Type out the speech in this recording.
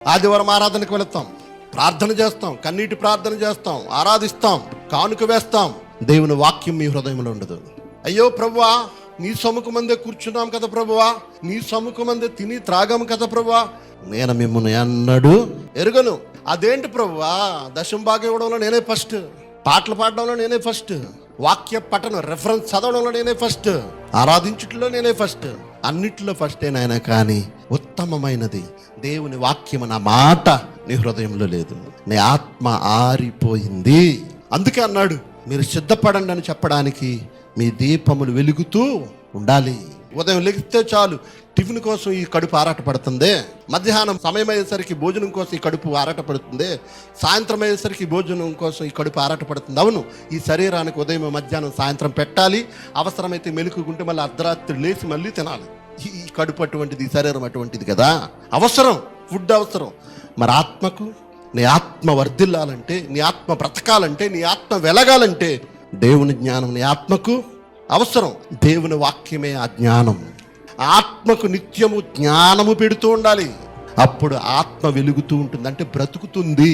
ఆదివారం ఆరాధనకు వెళతాం, ప్రార్థన చేస్తాం, కన్నీటి ప్రార్థన చేస్తాం, ఆరాధిస్తాం, కానుక వేస్తాం. దేవుని వాక్యం మీ హృదయంలో ఉండదు. అయ్యో ప్రభువా, నీ సముఖమందే కూర్చున్నాం కదా ప్రభువా, నీ సముఖమందే తిని త్రాగాం కదా ప్రభువా, నేను మిమ్మల్ని ఎన్నడూ ఎరుగను. అదేంటి ప్రభువా, దశం భాగం ఇవ్వడంలో నేనే ఫస్ట్, పాటలు పాడడంలో నేనే ఫస్ట్, వాక్య పఠనం రెఫరెన్స్ చదవడంలో నేనే ఫస్ట్, ఆరాధించుట్లో నేనే ఫస్ట్, అన్నిట్లో ఫస్టే నాయన. కానీ ఉత్తమమైనది దేవుని వాక్యం నా మాట నీ హృదయంలో లేదు, నీ ఆత్మ ఆరిపోయింది. అందుకే అన్నాడు, మీరు సిద్ధపడండి అని చెప్పడానికి మీ దీపములు వెలుగుతూ ఉండాలి. ఉదయం లెగిస్తే చాలు టిఫిన్ కోసం ఈ కడుపు ఆరాటపడుతుంది, మధ్యాహ్నం సమయం అయ్యేసరికి భోజనం కోసం ఈ కడుపు ఆరాటపడుతుంది, సాయంత్రం అయ్యేసరికి భోజనం కోసం ఈ కడుపు ఆరాటపడుతుంది. అవును, ఈ శరీరానికి ఉదయం మధ్యాహ్నం సాయంత్రం పెట్టాలి, అవసరమైతే మెలుకుంటే మళ్ళీ అర్ధరాత్రి లేచి మళ్ళీ తినాలి. ఈ కడుపు అటువంటిది, ఈ శరీరం అటువంటిది కదా, అవసరం, ఫుడ్ అవసరం. మరి ఆత్మకు, నీ ఆత్మ వర్ధిల్లాలంటే, నీ ఆత్మ బ్రతకాలంటే, నీ ఆత్మ వెలగాలంటే దేవుని జ్ఞానం నీ ఆత్మకు అవసరం. దేవుని వాక్యమే ఆ జ్ఞానం. ఆత్మకు నిత్యము జ్ఞానము పెడుతూ ఉండాలి, అప్పుడు ఆత్మ వెలుగుతూ ఉంటుంది, అంటే బ్రతుకుతుంది.